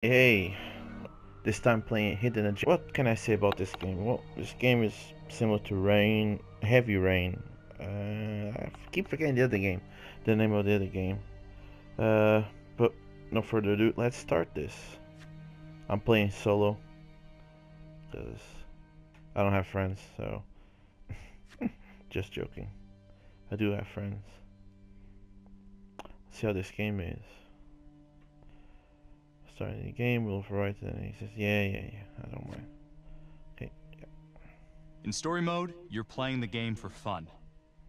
Hey, this time playing Hidden Agenda. What can I say about this game? Well, this game is similar to Rain, Heavy Rain. I keep forgetting the name of the other game. But no further ado, let's start this. I'm playing solo because I don't have friends, so just joking. I do have friends. Let's see how this game is. Starting the game, we'll overwrite it, and he says, yeah, I don't mind. Okay, yeah. In story mode, you're playing the game for fun.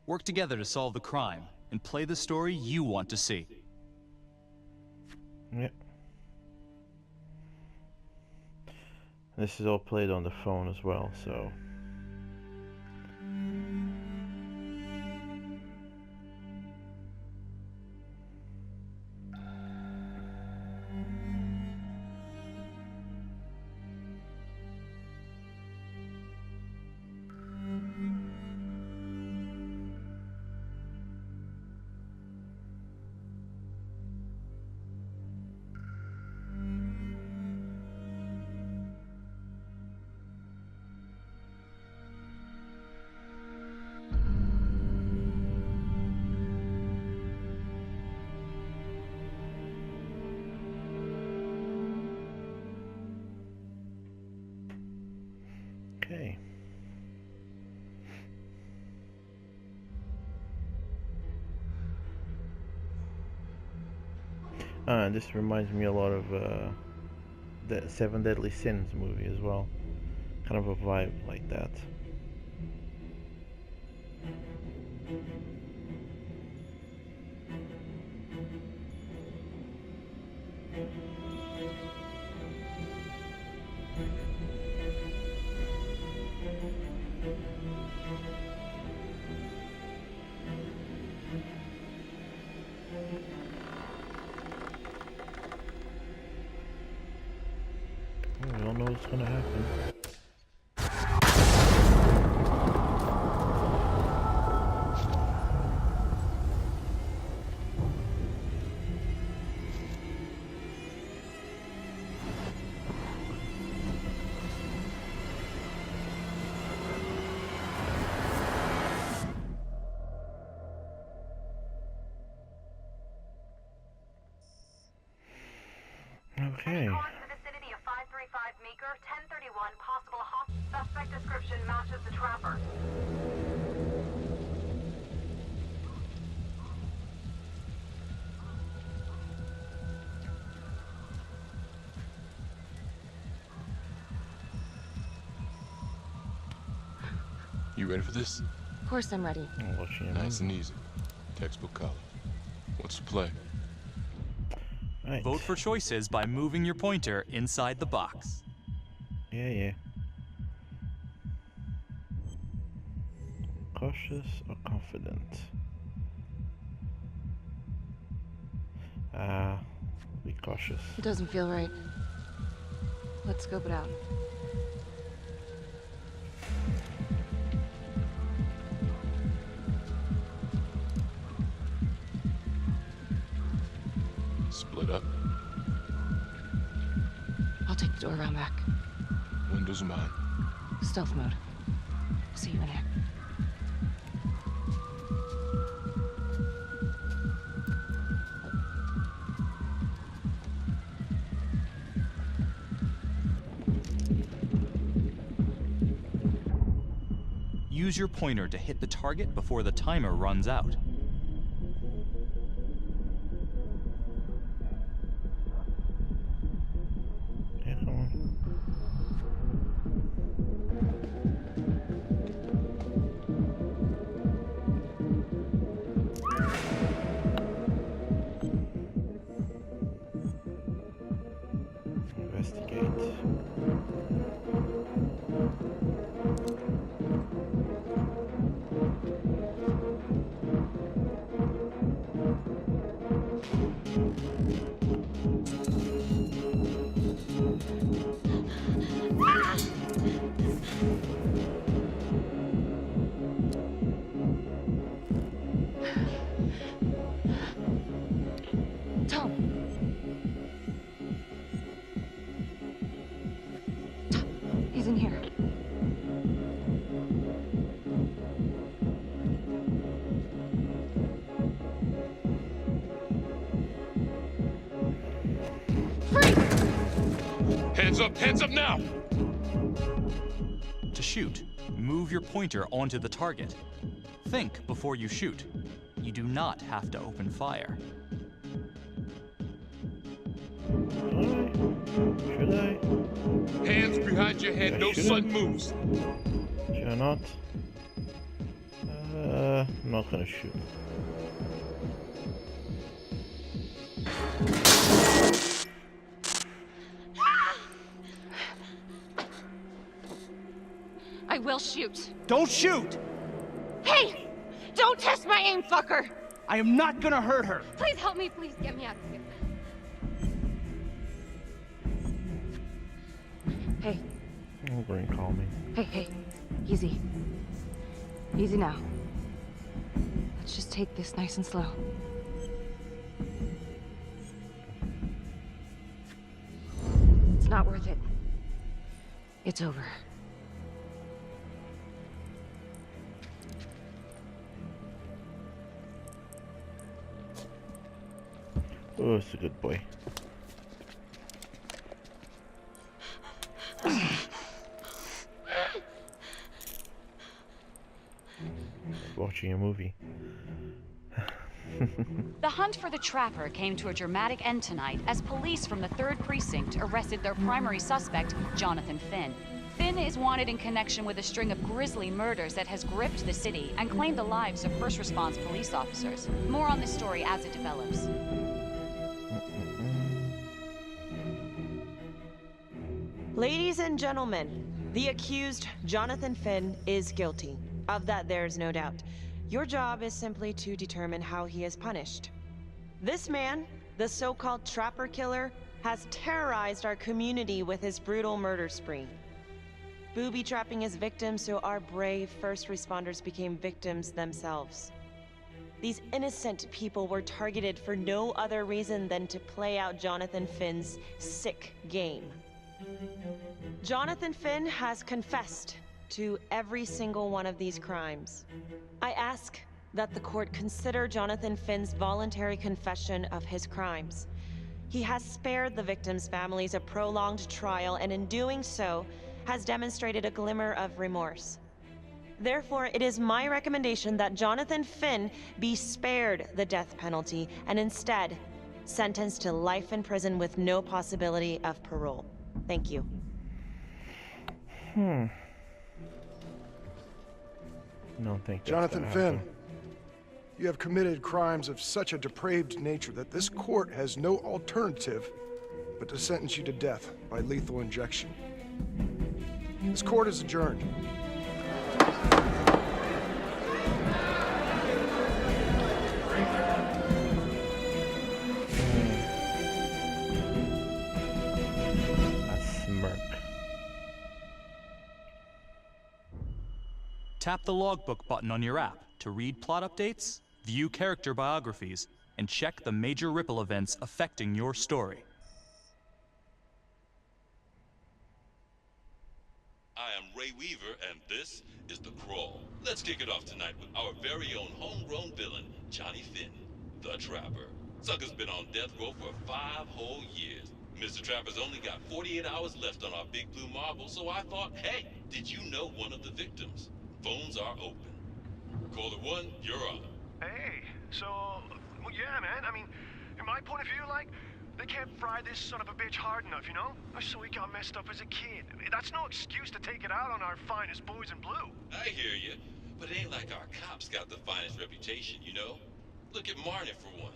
Work together to solve the crime, and play the story you want to see. Yep. This is all played on the phone as well, so... Okay. This reminds me a lot of the Seven Deadly Sins movie as well. Kind of a vibe like that. We don't know what's gonna happen. Okay. Vicinity of 535 Meeker, 1031, possible suspect description matches the trapper. You ready for this? Of course I'm ready. I'm watching it. Nice and easy. Textbook college. What's the play? Right. Vote for choices by moving your pointer inside the box. Yeah. Cautious or confident? Be cautious. It doesn't feel right. Let's scope it out. Split up. I'll take the door around back. Windows mine. Stealth mode. See you in there. Use your pointer to hit the target before the timer runs out. Yeah, come on. Investigate. in here? Hands up now! To shoot, move your pointer onto the target. Think before you shoot. You do not have to open fire. Should I? Hands behind your head, no sudden moves. Should I not? I'm not gonna shoot. I will shoot. Don't shoot! Hey! Don't test my aim, fucker! I am not gonna hurt her. Please help me, please get me out of here. Hey, Wolverine, call me. hey, easy. Easy now. Let's just take this nice and slow. It's not worth it. It's over. Oh, it's a good boy. Watching a movie. The hunt for the Trapper came to a dramatic end tonight as police from the 3rd Precinct arrested their primary suspect, Jonathan Finn. Finn is wanted in connection with a string of grisly murders that has gripped the city and claimed the lives of first response police officers. More on this story as it develops. Ladies and gentlemen, the accused, Jonathan Finn, is guilty. Of that, there's no doubt. Your job is simply to determine how he is punished. This man, the so-called Trapper Killer, has terrorized our community with his brutal murder spree. Booby-trapping his victims so our brave first responders became victims themselves. These innocent people were targeted for no other reason than to play out Jonathan Finn's sick game. Jonathan Finn has confessed to every single one of these crimes. I ask that the court consider Jonathan Finn's voluntary confession of his crimes. He has spared the victims' families a prolonged trial, and in doing so, has demonstrated a glimmer of remorse. Therefore, it is my recommendation that Jonathan Finn be spared the death penalty and instead sentenced to life in prison with no possibility of parole. Thank you. No, thank you. Jonathan Finn, you have committed crimes of such a depraved nature that this court has no alternative but to sentence you to death by lethal injection. This court is adjourned. A smirk. Tap the logbook button on your app to read plot updates, view character biographies, and check the major ripple events affecting your story. I am Ray Weaver, and this is The Crawl. Let's kick it off tonight with our very own homegrown villain, Johnny Finn, the Trapper. Sucker's been on death row for 5 whole years. Mr. Trapper's only got 48 hours left on our big blue marble, so I thought, hey, did you know one of the victims? Phones are open. Caller 1, you're on. Hey, so, well, yeah, man. I mean, in my point of view, like, they can't fry this son of a bitch hard enough, you know? So he got messed up as a kid. That's no excuse to take it out on our finest boys in blue. I hear you, but it ain't like our cops got the finest reputation, you know? Look at Marnie for one.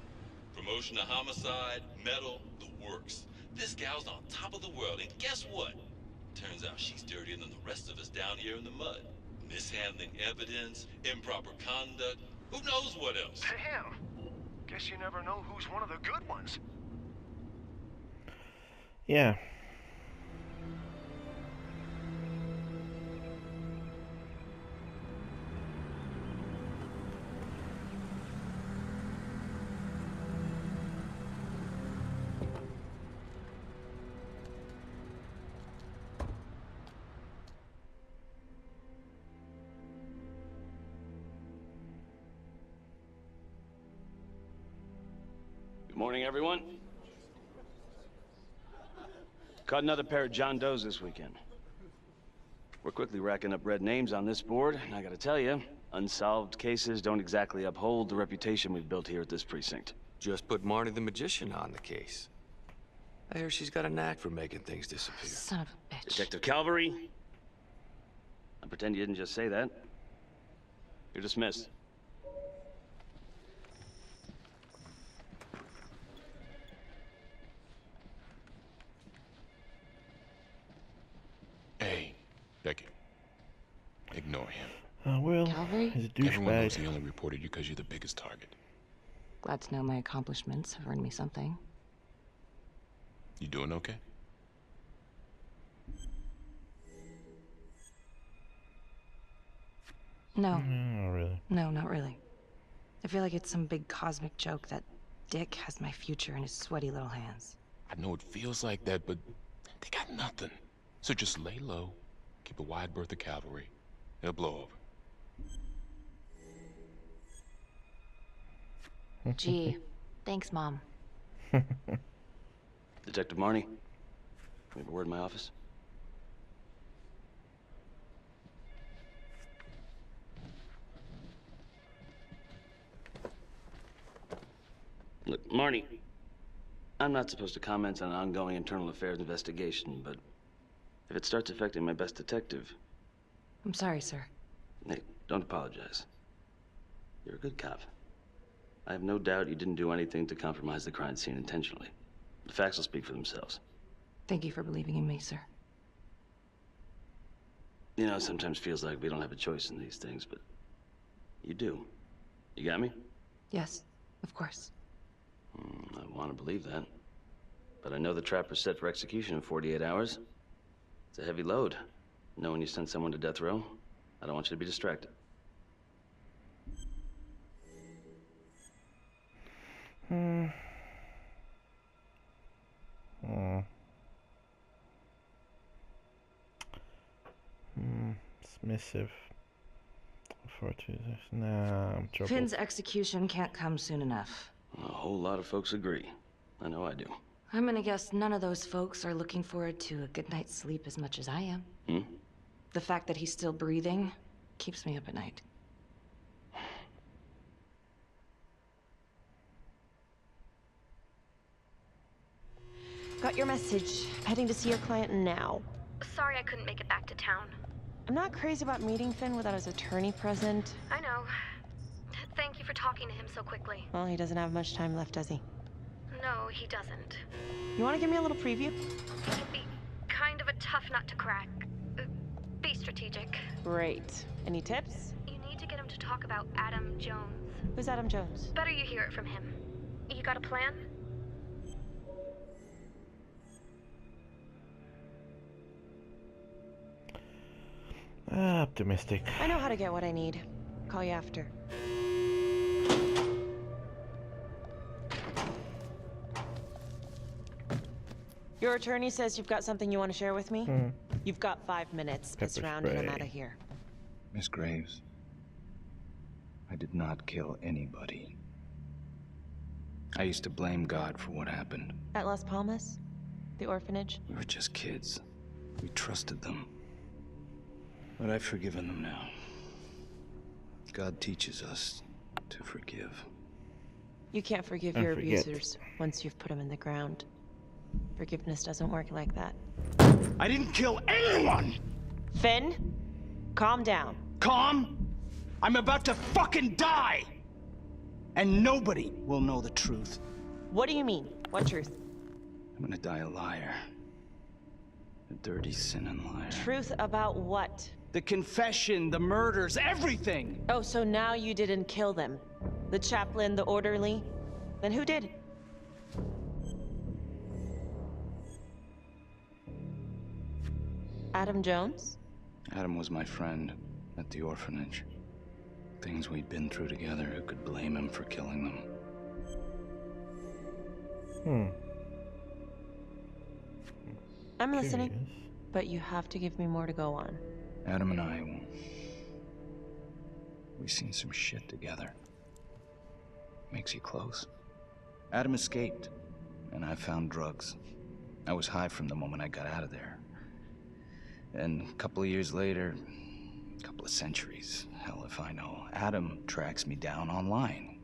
Promotion to homicide, medal, the works. This gal's on top of the world, and guess what? Turns out she's dirtier than the rest of us down here in the mud. Mishandling evidence, improper conduct, who knows what else? Damn. Guess you never know who's one of the good ones. Yeah. Good morning, everyone. Caught another pair of John Does this weekend. We're quickly racking up red names on this board, and I gotta tell you, unsolved cases don't exactly uphold the reputation we've built here at this precinct. Just put Marnie the Magician on the case. I hear she's got a knack for making things disappear. Son of a bitch. Detective Calvary, I pretend you didn't just say that. You're dismissed. Hey, Becky. Ignore him. Well, Calvary? he's a Everyone knows douchebag. he only reported you because you're the biggest target. Glad to know my accomplishments have earned me something. You doing okay? No. Not really. No, not really. I feel like it's some big cosmic joke that Dick has my future in his sweaty little hands. I know it feels like that, but they got nothing. So just lay low, keep a wide berth of cavalry. It'll blow over. Gee, thanks, Mom. Detective Marnie, we have a word in my office. Look, Marnie, I'm not supposed to comment on an ongoing internal affairs investigation, but if it starts affecting my best detective... I'm sorry, sir. Hey, don't apologize. You're a good cop. I have no doubt you didn't do anything to compromise the crime scene intentionally. The facts will speak for themselves. Thank you for believing in me, sir. You know, it sometimes feels like we don't have a choice in these things, but you do. You got me? Yes, of course. I want to believe that. But I know the trapper's set for execution in 48 hours. It's a heavy load. Knowing you sent someone to death row, I don't want you to be distracted. Submissive. Nah, I'm trouble. Finn's execution can't come soon enough. A whole lot of folks agree. I know I do. I'm gonna guess none of those folks are looking forward to a good night's sleep as much as I am. The fact that he's still breathing keeps me up at night. Got your message. Heading to see your client now. Sorry I couldn't make it back to town. I'm not crazy about meeting Finn without his attorney present. I know. Thank you for talking to him so quickly. Well, he doesn't have much time left, does he? No, he doesn't. You want to give me a little preview? It can be kind of a tough nut to crack. Be strategic. Great. Any tips? You need to get him to talk about Adam Jones. Who's Adam Jones? Better you hear it from him. You got a plan? Optimistic. I know how to get what I need. Call you after. Your attorney says you've got something you want to share with me? You've got 5 minutes. Piss around and I'm out of here. Miss Graves, I did not kill anybody. I used to blame God for what happened. At Las Palmas? The orphanage? We were just kids. We trusted them. But I've forgiven them now. God teaches us to forgive. You can't forgive your abusers once you've put them in the ground. Forgiveness doesn't work like that. I didn't kill anyone! Finn, calm down. Calm? I'm about to fucking die! And nobody will know the truth. What do you mean? What truth? I'm gonna die a liar. A dirty, sinning liar. Truth about what? The confession, the murders, everything! Oh, so now you didn't kill them? The chaplain, the orderly? Then who did? Adam Jones? Adam was my friend at the orphanage. Things we'd been through together, who could blame him for killing them? I'm listening, but you have to give me more to go on. Adam and I, we've seen some shit together. Makes you close. Adam escaped, and I found drugs. I was high from the moment I got out of there. And a couple of years later, a couple of centuries, hell if I know, Adam tracks me down online.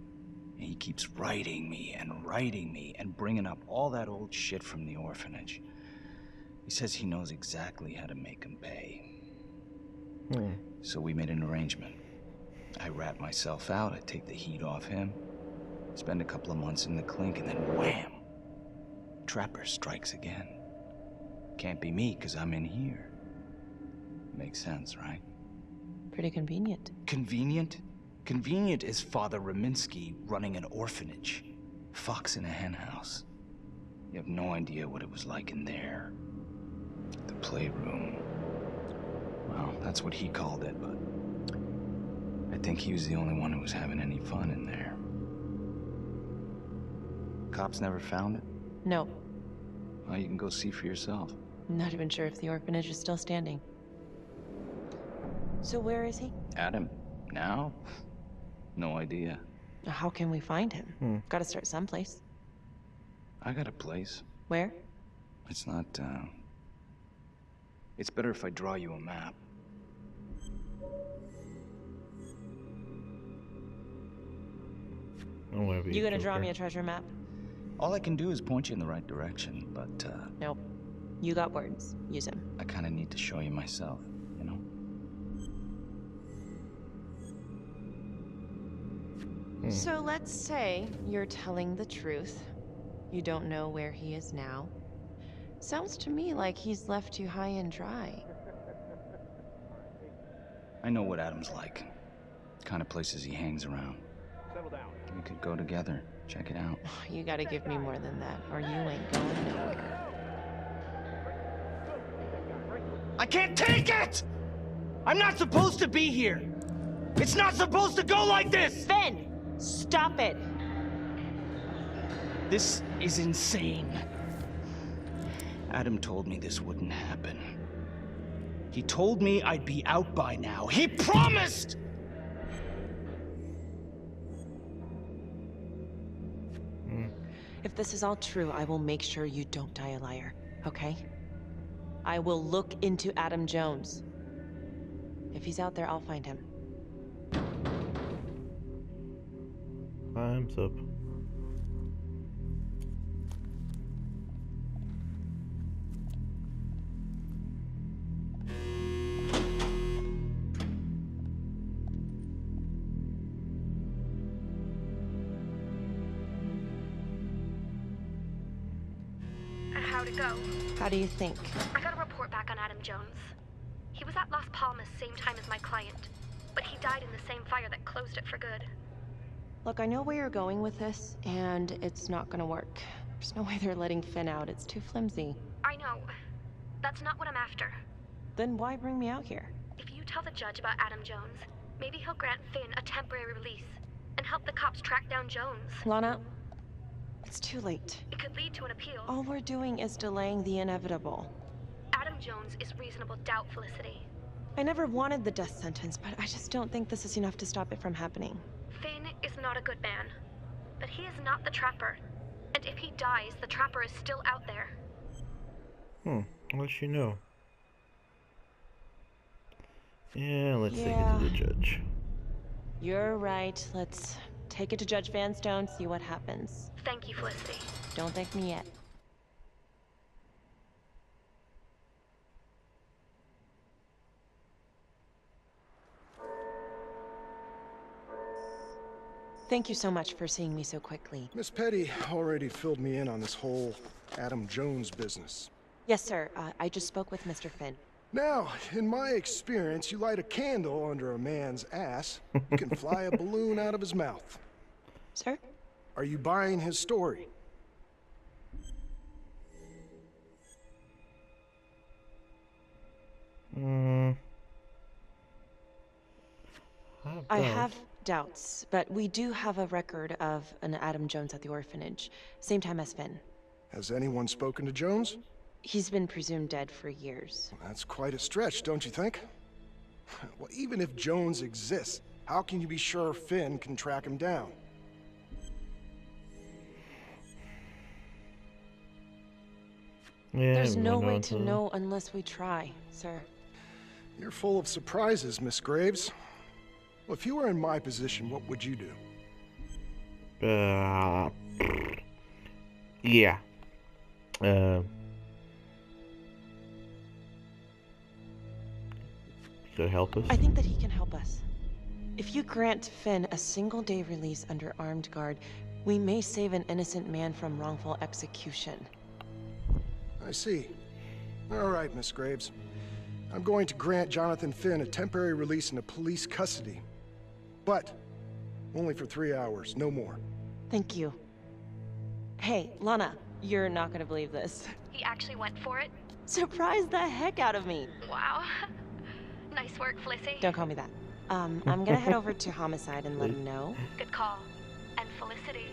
And he keeps writing me and bringing up all that old shit from the orphanage. He says he knows exactly how to make him pay. So we made an arrangement. I rat myself out, I take the heat off him, spend a couple of months in the clink, and then wham! Trapper strikes again. Can't be me, 'cause I'm in here. Makes sense, right? Pretty convenient. Convenient? Convenient is Father Raminsky running an orphanage. Fox in a henhouse. You have no idea what it was like in there. The playroom. Well, that's what he called it, but I think he was the only one who was having any fun in there. Cops never found it? No. Well, you can go see for yourself. I'm not even sure if the orphanage is still standing. So where is he? Adam? Now? No idea. How can we find him? Gotta start someplace. I got a place. Where? It's not, It's better if I draw you a map. You gonna draw me a treasure map? All I can do is point you in the right direction, but, Nope. You got words. Use them. I kinda need to show you myself, you know? So let's say you're telling the truth. You don't know where he is now. Sounds to me like he's left you high and dry. I know what Adam's like. Kind of places he hangs around. Settle down. We could go together. Check it out. You gotta give me more than that, or you ain't going nowhere. I can't take it! I'm not supposed to be here! It's not supposed to go like this! Finn! Stop it! This is insane. Adam told me this wouldn't happen. He told me I'd be out by now. He promised! If this is all true, I will make sure you don't die a liar, okay? I will look into Adam Jones. If he's out there, I'll find him. Time's up. How'd it go? How do you think? I got a report back on Adam Jones. He was at Las Palmas same time as my client, but he died in the same fire that closed it for good. Look, I know where you're going with this, and it's not gonna work. There's no way they're letting Finn out. It's too flimsy. I know. That's not what I'm after. Then why bring me out here? If you tell the judge about Adam Jones, maybe he'll grant Finn a temporary release and help the cops track down Jones. Lana, it's too late. It could lead to an appeal. All we're doing is delaying the inevitable. Adam Jones is reasonable doubt, Felicity. I never wanted the death sentence, but I just don't think this is enough to stop it from happening. Finn is not a good man, but he is not the Trapper. And if he dies, the Trapper is still out there. What you know? Yeah, let's take it to the judge. You're right. Let's take it to Judge Vanstone, see what happens. Thank you, Felicity. Don't thank me yet. Thank you so much for seeing me so quickly. Miss Petty already filled me in on this whole Adam Jones business. Yes, sir. I just spoke with Mr. Finn. Now, in my experience, you light a candle under a man's ass, you can fly a balloon out of his mouth. Sir? Are you buying his story? I have doubts, but we do have a record of an Adam Jones at the orphanage, same time as Finn. Has anyone spoken to Jones? He's been presumed dead for years. That's quite a stretch, don't you think? Well, even if Jones exists, how can you be sure Finn can track him down? Yeah, There's no everyone way knows to that. know unless we try, sir. You're full of surprises, Miss Graves. Well, if you were in my position, what would you do? Yeah. Could help us. I think that he can help us. If you grant Finn a single-day release under armed guard, we may save an innocent man from wrongful execution. I see. All right, Miss Graves. I'm going to grant Jonathan Finn a temporary release into police custody. But only for 3 hours, no more. Thank you. Hey, Lana, you're not gonna believe this. He actually went for it? Surprised the heck out of me. Wow. Nice work, Felicity. Don't call me that. I'm gonna head over to Homicide and let him know. Good call. And Felicity,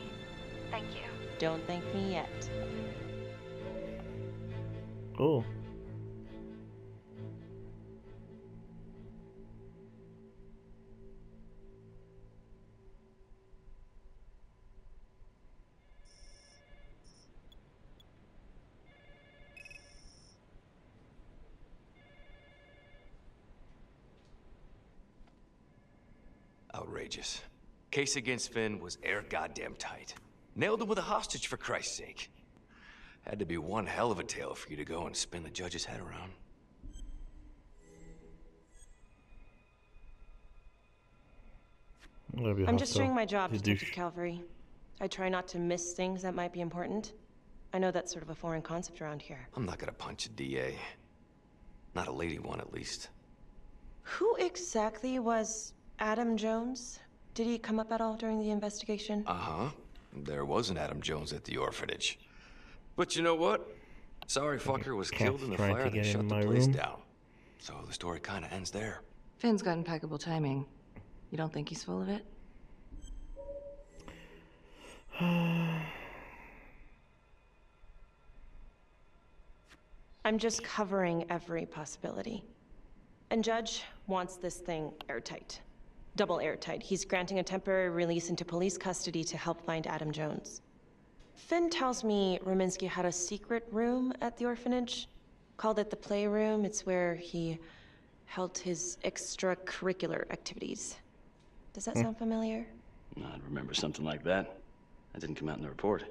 thank you. Don't thank me yet. Cool. Outrageous. Case against Finn was air goddamn tight. Nailed him with a hostage, for Christ's sake. Had to be one hell of a tale for you to go and spin the judge's head around. I'm just doing my job, Detective Calvary. I try not to miss things that might be important. I know that's sort of a foreign concept around here. I'm not gonna punch a DA. Not a lady one, at least. Who exactly was Adam Jones? Did he come up at all during the investigation? Uh-huh. There was an Adam Jones at the orphanage. But you know what? Sorry fucker was killed in the fire that shut the place down. So the story kind of ends there. Finn's got impeccable timing. You don't think he's full of it? I'm just covering every possibility. And Judge wants this thing airtight. Double airtight. He's granting a temporary release into police custody to help find Adam Jones. Finn tells me Rominsky had a secret room at the orphanage. Called it the Playroom. It's where he held his extracurricular activities. Does that sound familiar? I'd remember something like that. That didn't come out in the report.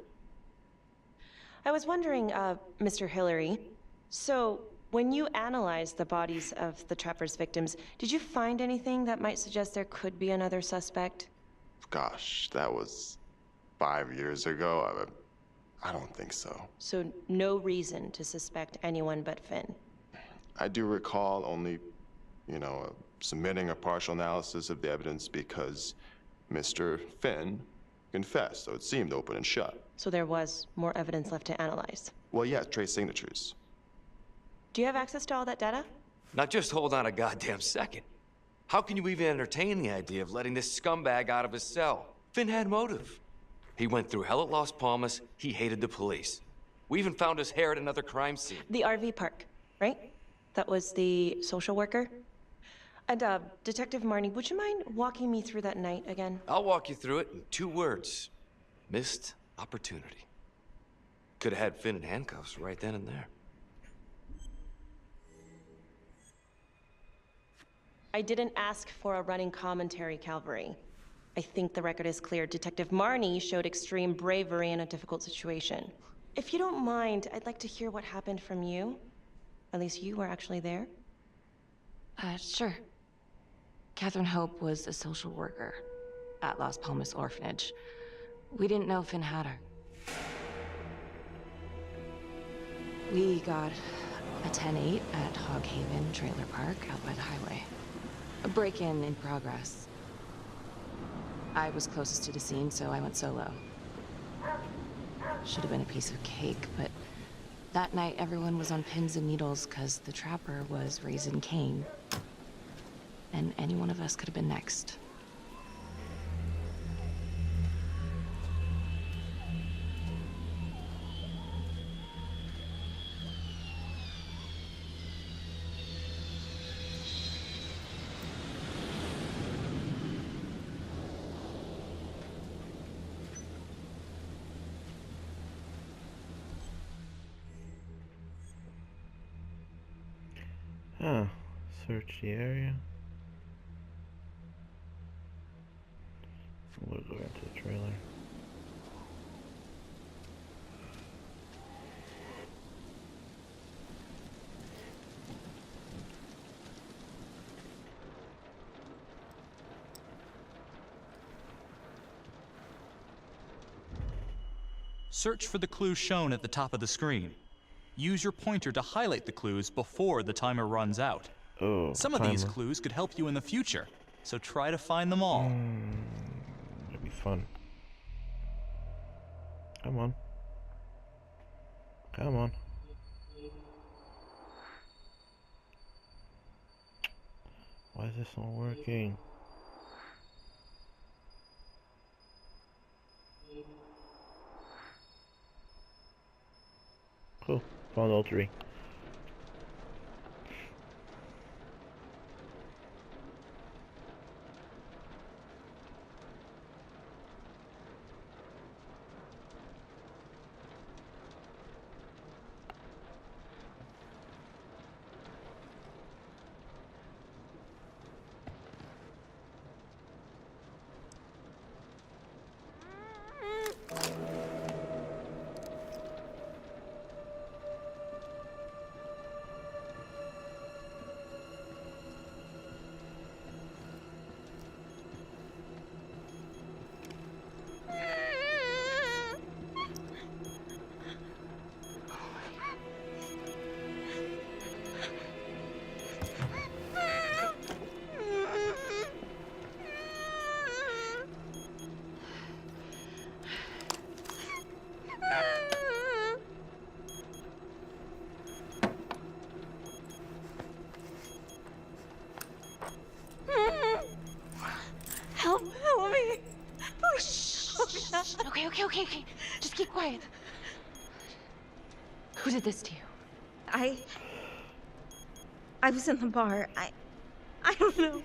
I was wondering, Mr. Hillary, so when you analyzed the bodies of the Trapper's victims, did you find anything that might suggest there could be another suspect? Gosh, that was 5 years ago. I don't think so. So no reason to suspect anyone but Finn? I do recall only, submitting a partial analysis of the evidence because Mr. Finn confessed, so it seemed open and shut. So there was more evidence left to analyze? Well, yeah, trace signatures. Do you have access to all that data? Now just hold on a goddamn second. How can you even entertain the idea of letting this scumbag out of his cell? Finn had motive. He went through hell at Las Palmas, he hated the police. We even found his hair at another crime scene. The RV park, right? That was the social worker? And, Detective Marnie, would you mind walking me through that night again? I'll walk you through it in 2 words. Missed opportunity. Could have had Finn in handcuffs right then and there. I didn't ask for a running commentary, Calvary. I think the record is clear. Detective Marnie showed extreme bravery in a difficult situation. If you don't mind, I'd like to hear what happened from you. At least you were actually there. Sure. Catherine Hope was a social worker at Las Palmas Orphanage. We didn't know Finn had her. We got a 10-8 at Hog Haven Trailer Park out by the highway. A break-in in progress. I was closest to the scene, so I went solo. Should have been a piece of cake, but that night everyone was on pins and needles because the Trapper was raising Cain. And any one of us could have been next. Huh. Search the area. We'll go into the trailer. Search for the clues shown at the top of the screen. Use your pointer to highlight the clues before the timer runs out. Oh, some of these clues could help you in the future, so try to find them all. It'll be fun. Come on. Come on. Why is this not working? Cool. Found all three. Help me. Please. Okay. Just keep quiet. Who did this to you? I was in the bar. I don't know.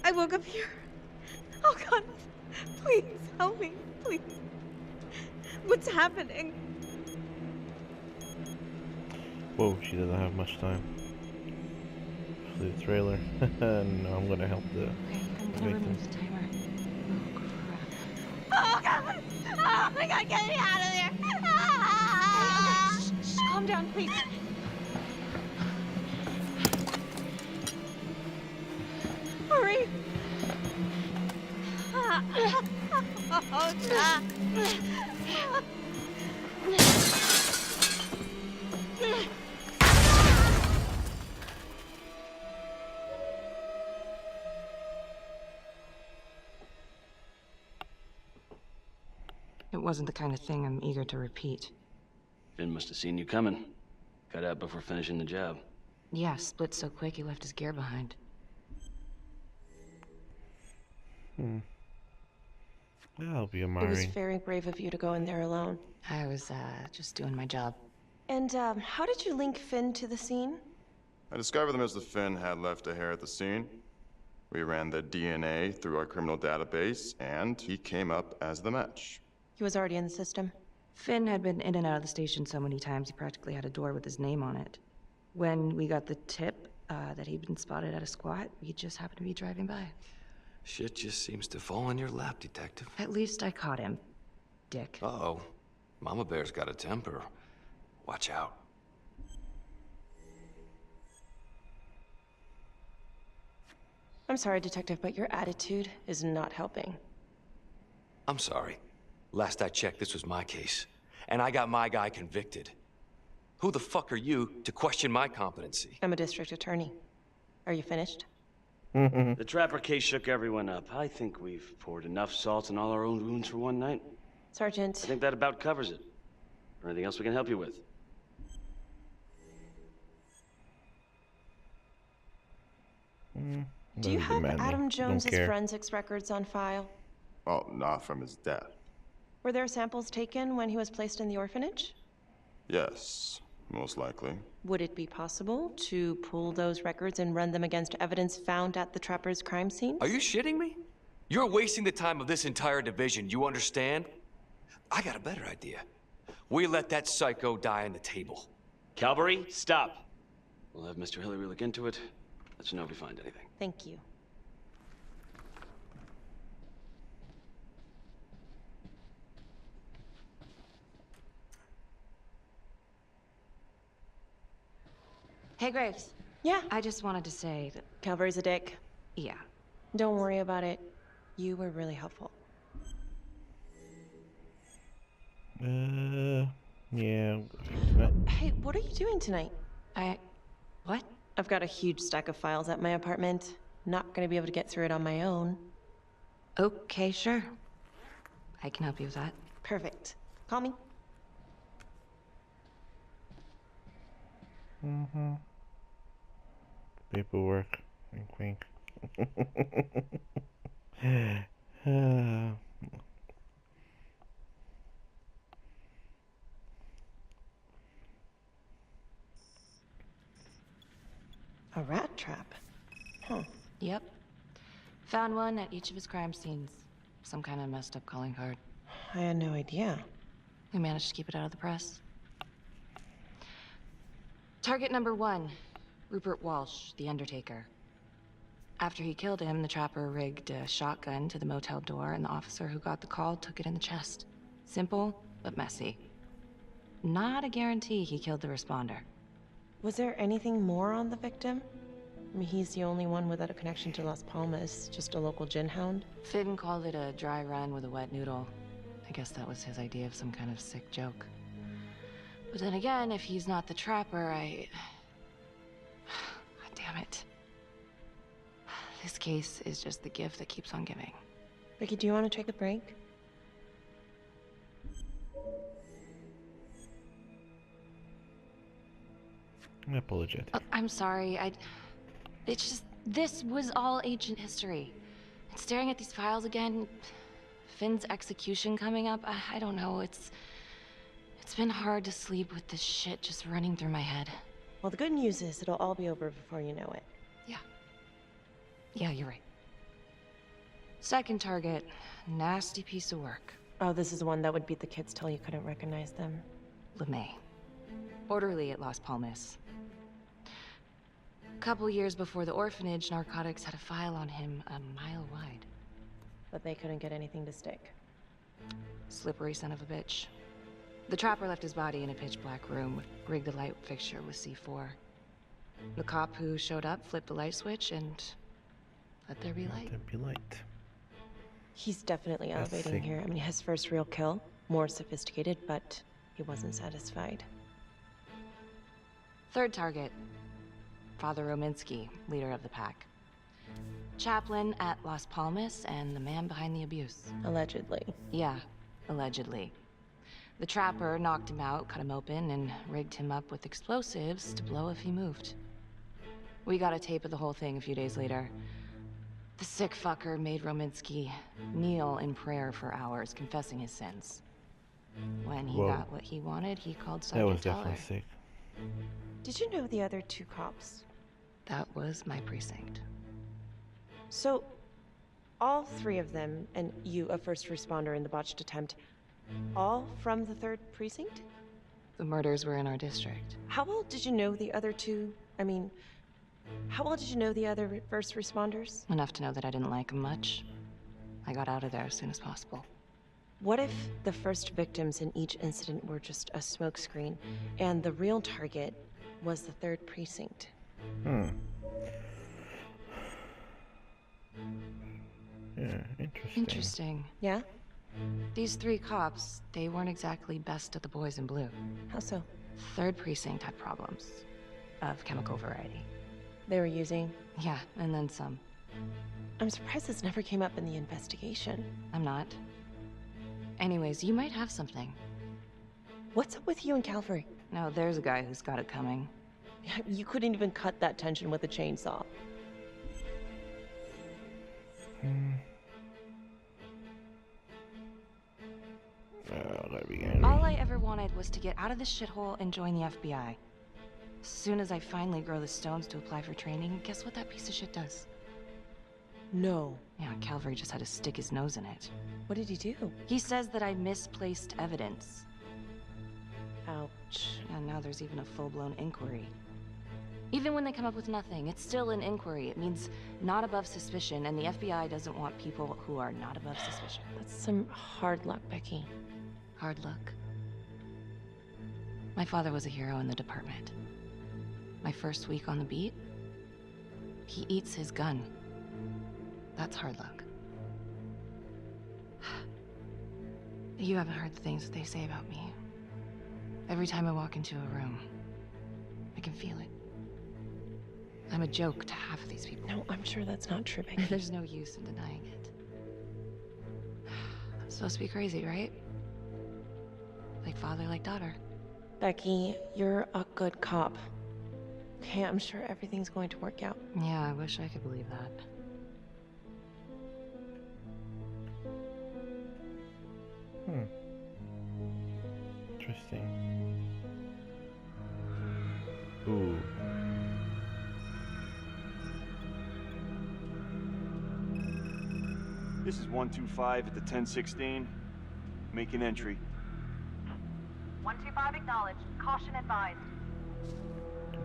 I woke up here. Oh God, please help me, please. What's happening? Whoa, she doesn't have much time. The trailer. No, I'm gonna help the Remove the timer. Oh God! Oh my God, get me out of there! Shh, calm down, please. Hurry! Oh God! It wasn't the kind of thing I'm eager to repeat. Finn must have seen you coming. Got out before finishing the job. Yeah, split so quick he left his gear behind. I'll be a It was very brave of you to go in there alone. I was, just doing my job. And, how did you link Finn to the scene? I discovered that Mr. Finn had left a hair at the scene. We ran the DNA through our criminal database, and he came up as the match. He was already in the system. Finn had been in and out of the station so many times he practically had a door with his name on it. When we got the tip that he'd been spotted at a squat, we just happened to be driving by. Shit just seems to fall in your lap, Detective. At least I caught him, Dick. Uh-oh. Mama Bear's got a temper. Watch out. I'm sorry, Detective, but your attitude is not helping. I'm sorry. Last I checked, this was my case. And I got my guy convicted. Who the fuck are you to question my competency? I'm a district attorney. Are you finished? The Trapper case shook everyone up. I think we've poured enough salt in all our own wounds for one night. Sergeant. I think that about covers it. Or anything else we can help you with? Do you have Adam Jones's forensics records on file? Well, not from his death. Were there samples taken when he was placed in the orphanage? Yes, most likely. Would it be possible to pull those records and run them against evidence found at the Trapper's crime scene? Are you shitting me? You're wasting the time of this entire division, you understand? I got a better idea. We let that psycho die on the table. Calvary, stop. We'll have Mr. Hillary look into it. Let you know if we find anything. Thank you. Hey, Graves. Yeah? I just wanted to say that... Calvary's a dick. Yeah. Don't worry about it. You were really helpful. Yeah. Hey, what are you doing tonight? What? I've got a huge stack of files at my apartment. Not gonna be able to get through it on my own. Okay, sure. I can help you with that. Perfect. Call me. Mm-hmm. Paperwork. Wink, wink. A rat trap? Huh. Yep. Found one at each of his crime scenes. Some kind of messed up calling card. I had no idea. We managed to keep it out of the press. Target number 1, Rupert Walsh, the Undertaker. After he killed him, the trapper rigged a shotgun to the motel door, and the officer who got the call took it in the chest. Simple, but messy. Not a guarantee he killed the responder. Was there anything more on the victim? I mean, he's the only one without a connection to Las Palmas, just a local gin hound. Finn called it a dry run with a wet noodle. I guess that was his idea of some kind of sick joke. But then again, if he's not the trapper, God damn it. This case is just the gift that keeps on giving. Ricky, do you want to take a break? I'm apologetic. I'm sorry, it's just, this was all ancient history. And staring at these files again, Finn's execution coming up, I don't know, it's been hard to sleep with this shit just running through my head. Well, the good news is it'll all be over before you know it. Yeah, you're right. Second target, nasty piece of work. Oh, this is the one that would beat the kids till you couldn't recognize them. LeMay. Orderly at Las Palmas. A couple years before the orphanage, narcotics had a file on him a mile wide. But they couldn't get anything to stick. Slippery son of a bitch. The trapper left his body in a pitch-black room, rigged the light fixture with C4. The cop who showed up flipped the light switch and let there be light. Let there be light. He's definitely elevating here. I mean, his first real kill, more sophisticated, but he wasn't satisfied. Third target, Father Rominsky, leader of the pack. Chaplain at Las Palmas and the man behind the abuse. Allegedly. Yeah, allegedly. The trapper knocked him out, cut him open, and rigged him up with explosives to blow if he moved. We got a tape of the whole thing a few days later. The sick fucker made Rominsky kneel in prayer for hours, confessing his sins. When he got what he wanted, he called Sergeant That was Teller. definitely sick. Did you know the other 2 cops? That was my precinct. So, all 3 of them, and you, a first responder in the botched attempt, all from the 3rd precinct? The murders were in our district. How well did you know the other 2? I mean, how well did you know the other first responders? Enough to know that I didn't like them much. I got out of there as soon as possible. What if the first victims in each incident were just a smokescreen, and the real target was the 3rd precinct? Yeah, interesting. Interesting. Yeah? These 3 cops, they weren't exactly best of the boys in blue. How so? 3rd precinct had problems. Of chemical variety. They were using? Yeah, and then some. I'm surprised this never came up in the investigation. I'm not. Anyways, you might have something. What's up with you and Calvary? No, there's a guy who's got it coming. You couldn't even cut that tension with a chainsaw. All I ever wanted was to get out of this shithole and join the FBI. As soon as I finally grow the stones to apply for training, guess what that piece of shit does? No. Yeah, Calvary just had to stick his nose in it. What did he do? He says that I misplaced evidence. Ouch. And now there's even a full-blown inquiry. Even when they come up with nothing, it's still an inquiry. It means not above suspicion, and the FBI doesn't want people who are not above suspicion. That's some hard luck, Becky. Hard luck. My father was a hero in the department. My first week on the beat, he eats his gun. That's hard luck. You haven't heard the things that they say about me. Every time I walk into a room, I can feel it. I'm a joke to half of these people. No, I'm sure that's not true, Becky. There's no use in denying it. I'm supposed to be crazy, right? Like father, like daughter. Becky, you're a good cop. Okay, I'm sure everything's going to work out. Yeah, I wish I could believe that. Interesting. Ooh. This is 125 at the 1016. Making entry. 125 acknowledged. Caution advised.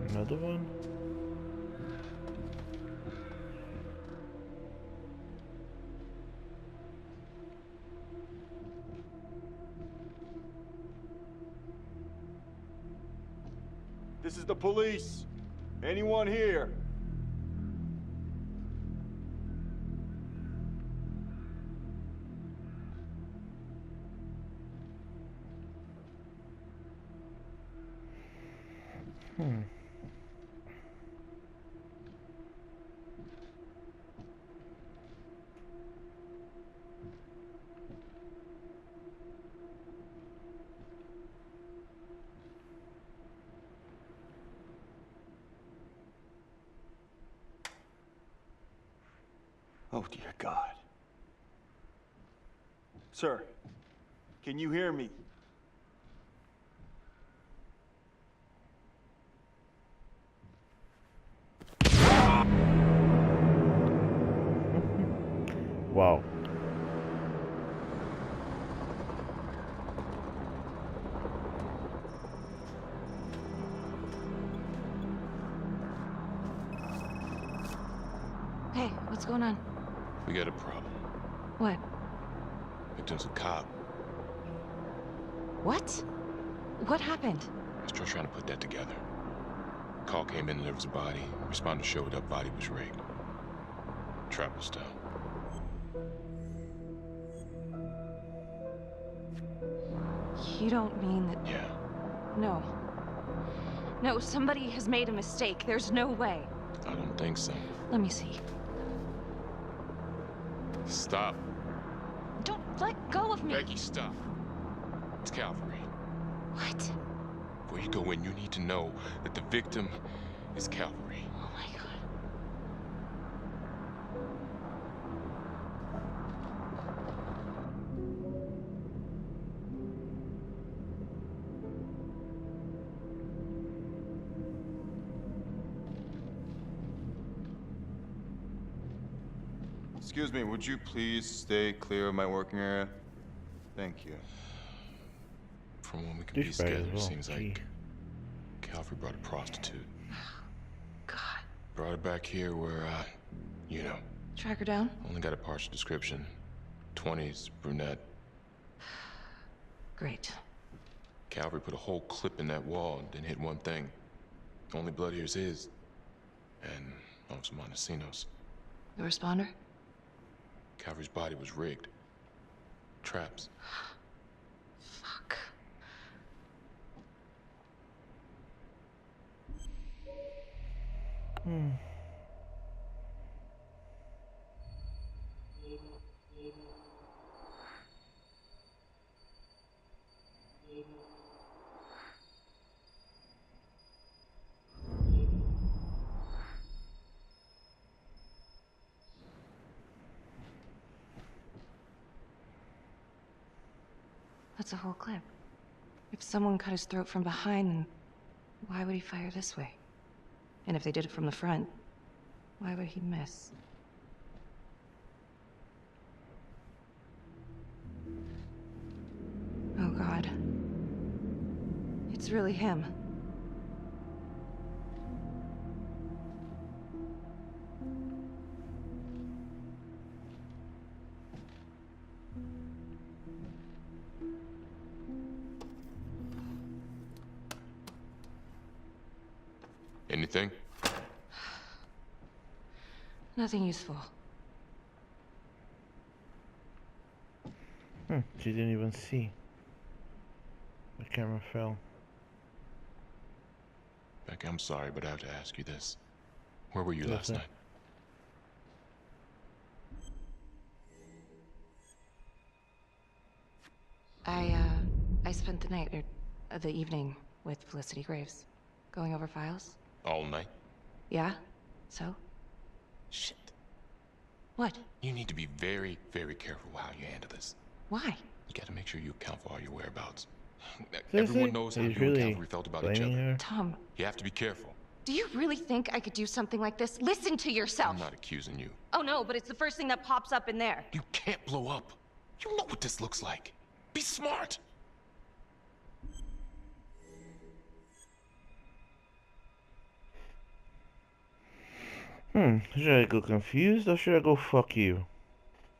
Another one? This is the police. Anyone here? Oh, dear God. Sir, can you hear me? Wow. Hey, what's going on? We got a problem. What? Victim's a cop. What? What happened? I was just trying to put that together. Call came in and there was a body. Responder showed up, body was rigged. Trapper style. You don't mean that... Yeah. No. No, somebody has made a mistake. There's no way. I don't think so. Let me see. Stop. Don't let go of me. Becky, stop. It's Calvary. What? Before you go in, you need to know that the victim is Calvary. Oh my God. Excuse me, would you please stay clear of my working area? Thank you. From what we can piece together, it seems like Gee. Calvary brought a prostitute. God. Brought her back here where, you know. Track her down? Only got a partial description. 20s, brunette. Great. Calvary put a whole clip in that wall and didn't hit one thing. Only blood here's his. And Officer Montesinos. The responder? Calvary's body was rigged. Traps. Fuck. That's a whole clip. If someone cut his throat from behind, then why would he fire this way? And if they did it from the front, why would he miss? Oh God. It's really him. Anything? Nothing useful. She didn't even see. The camera fell. Becky, I'm sorry, but I have to ask you this. Where were you last night? I spent the night, or the evening, with Felicity Graves. Going over files. All night? Yeah? So? Shit. What? You need to be very, very careful how you handle this. Why? You gotta make sure you account for all your whereabouts. Seriously? Everyone knows how He's you and really Calvary felt about each blaming other. her? Tom. You have to be careful. Do you really think I could do something like this? Listen to yourself. I'm not accusing you. Oh no, but it's the first thing that pops up in there. You can't blow up. You know what this looks like. Be smart. Should I go confused or should I go fuck you?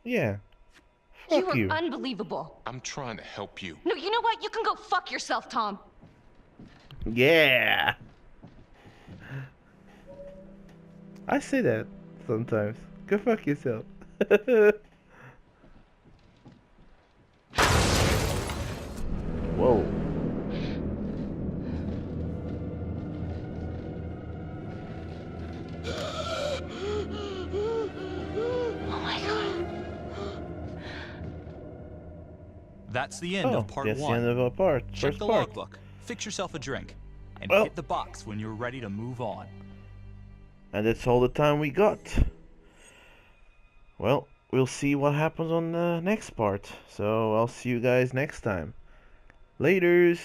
Yeah. You Fuck are you. unbelievable. I'm trying to help you. No, you know what? You can go fuck yourself, Tom. Yeah. I say that sometimes. Go fuck yourself. Whoa. Oh my god. That's the end of part that's one. the end of our part. Check First the part. logbook, fix yourself a drink, and Well. hit the box when you're ready to move on. And that's all the time we got. Well, we'll see what happens on the next part. So I'll see you guys next time. Laters.